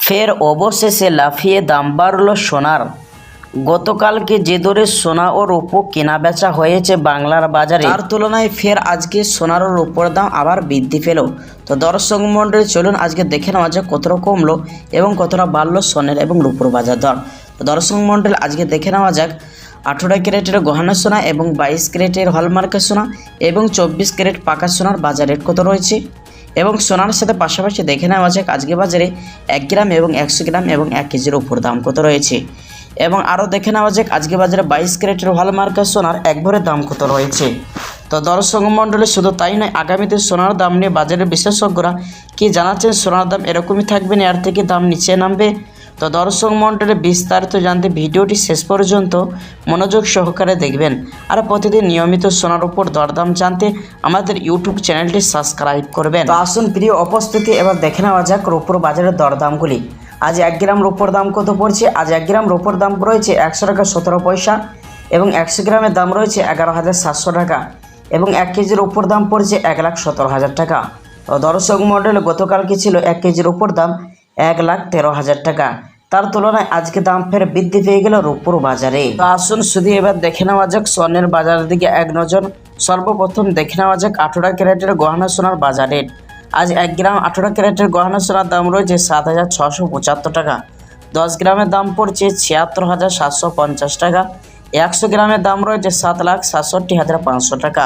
ফের অবশেষে লাফিয়ে দাম বাড়ল সোনার। গতকালকে যে দরে সোনা ও রূপো কেনা বেচা হয়েছে বাংলার বাজারে, তার তুলনায় ফের আজকে সোনার ও রূপোর দাম আবার বৃদ্ধি পেল। তো দর্শক মণ্ডলী, চলুন আজকে দেখে নেওয়া যাক কতটা কমলো এবং কতটা বাড়লো সোনার এবং রূপোর বাজার দর। তো দর্শক মণ্ডলী, আজকে দেখে নেওয়া যাক 18 ক্যারেটের গহনা সোনা এবং 22 ক্যারেটের হলমার্কের সোনা এবং 24 ক্যারেট পাকা সোনার বাজার রেট কত রয়েছে। এবং সোনার সাথে পাশাপাশি দেখে নেওয়া যাক আজকে বাজারে 1 গ্রাম এবং 100 গ্রাম এবং 1 কেজির উপর দাম কত রয়েছে। এবং আরও দেখে নেওয়া যাক আজকে বাজারে 22 ক্যারেটের হলমার্কের সোনার এক ভরে দাম কত রয়েছে। তো দর্শক মণ্ডলী, শুধু তাই নয়, আগামীতে সোনার দাম নিয়ে বাজারের বিশেষজ্ঞরা কি জানাচ্ছেন, সোনার দাম এরকমই থাকবে না এর থেকে দাম নিচে নামবে। তো দর্শক মণ্ডলী, বিস্তারিত জানতে ভিডিওটি শেষ পর্যন্ত মনোযোগ সহকারে দেখবেন। আর প্রতিদিন নিয়মিত সোনার উপর দরদাম জানতে আমাদের ইউটিউব চ্যানেলটি সাবস্ক্রাইব করবেন। তো আসুন প্রিয় উপস্থিতি, এবার দেখে নেওয়া যাক রূপোর বাজারের দরদামগুলি। আজ 1 গ্রাম রূপোর দাম কত পড়ছে। আজ 1 গ্রাম রূপোর দাম রয়েছে 100 টাকা 17 পয়সা এবং 100 গ্রামের দাম রয়েছে 11,700 টাকা এবং 1 কেজির উপর দাম পড়ছে 1,17,000 টাকা। তো দর্শক মণ্ডলী, গতকালকে ছিল 1 কেজির উপর দাম 1,13,000 টাকা। তার তুলনায় আজকে দাম ফের বৃদ্ধি পেয়ে গেল রূপোর বাজারে। তো আসুন শুধু এবার দেখে নেওয়া যাক স্বর্ণের বাজারের দিকে এক নজর। সর্বপ্রথম দেখে নেওয়া যাক 18 ক্যারেটের গহনা সোনার বাজার রেট। আজ 1 গ্রাম 18 ক্যারেটের গহনা সোনার দাম রয়েছে 7,675 টাকা। 10 গ্রামের দাম পড়ছে 76,750 টাকা। 100 গ্রামের দাম রয়েছে 7,67,500 টাকা।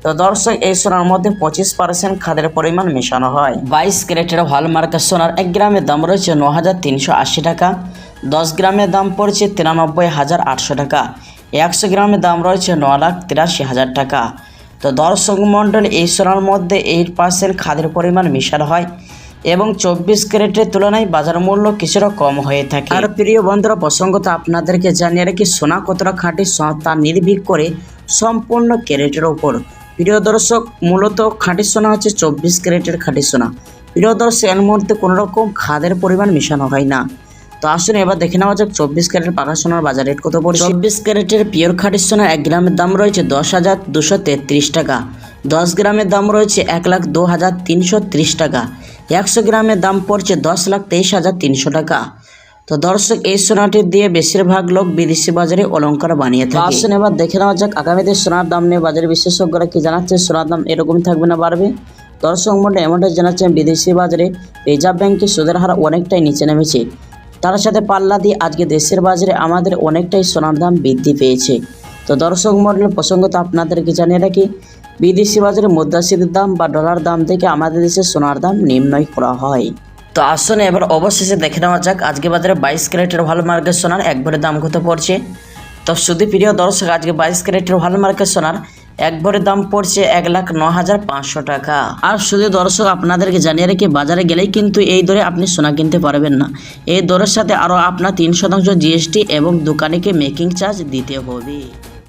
তো দর্শক, এই সোনার মধ্যে 25% খাদের পরিমাণ মেশানো হয়। 22 ক্যারেটের হলমার্কের সোনার 1 গ্রামের দাম রয়েছে 9,380 টাকা। 10 গ্রামের দাম পড়ছে 93,800 টাকা। 100 গ্রামের দাম রয়েছে 9,83,000 টাকা। তো দর্শক মণ্ডলী, এই সোনার মধ্যে 8% খাদের পরিমাণ মেশানো হয় এবং 24 ক্যারেটের তুলনায় বাজার মূল্য কিছুটা কম হয়ে থাকে। আর প্রিয় বন্ধুরা, প্রসঙ্গত আপনাদেরকে জানিয়ে রাখি, সোনা কতটা খাঁটি তা নির্ভর করে সম্পূর্ণ ক্যারেটের ওপর। প্রিয় দর্শক, মূলত খাঁটি সোনা হচ্ছে 24 ক্যারেটের খাঁটি সোনা। প্রিয় দর্শক, এর মধ্যে কোনো রকম খাদের পরিমাণ মেশানো হয় না। তো আসুন এবার দেখে নেওয়া যাক 24 ক্যারেট পাকা সোনার বাজার রেট কত পড়ছে। 24 ক্যারেটের পিওর খাঁটি সোনা 1 গ্রামের দাম রয়েছে 10,233 টাকা। 10 গ্রামের দাম রয়েছে 1,02,330 টাকা। 100 গ্রামের দাম পড়ছে 10,23,300 টাকা। তো দর্শক, এই সোনাটি দিয়ে বেশিরভাগ লোক বিদেশি বাজারে অলংকার বানিয়ে থাকে। আসুন এবার দেখে নেওয়া যাক আগামীতে সোনার দাম নিয়ে বাজারে বিশেষজ্ঞরা কি জানাচ্ছে, সোনার দাম এরকমই থাকবে না বাড়বে। দর্শক মধ্যে এমনটাই জানাচ্ছেন, বিদেশি বাজারে রিজার্ভ ব্যাংকের সুদের হার অনেকটাই নিচে নেমেছে। তার সাথে পাল্লা দিয়ে আজকে দেশের বাজারে আমাদের অনেকটাই সোনার দাম বৃদ্ধি পেয়েছে। তো দর্শক মণ্ডলী, প্রসঙ্গত আপনাদেরকে জানিয়ে রাখি, বিদেশি বাজারে মুদ্রাস্ফীতির দাম বা ডলার দাম থেকে আমাদের দেশে সোনার দাম নির্ণয় করা হয়। তো আসুন এবার অবশেষে দেখে নেওয়া যাক আজকে বাজারে 22 ক্যারেটের হলমার্কের সোনার এক ভরে দাম কত পড়ছে। তো শুধু প্রিয় দর্শক, আজকে 22 ক্যারেটের হলমার্কের সোনার এক ভরে দাম পড়ছে 1,09,500 টাকা। আর শুধু দর্শক আপনাদেরকে জানিয়ে রাখি, বাজারে গেলেই কিন্তু এই দরে আপনি সোনা কিনতে পারবেন না। এই দরের সাথে আরও আপনার 3% জিএসটি এবং দোকানিকে মেকিং চার্জ দিতে হবে।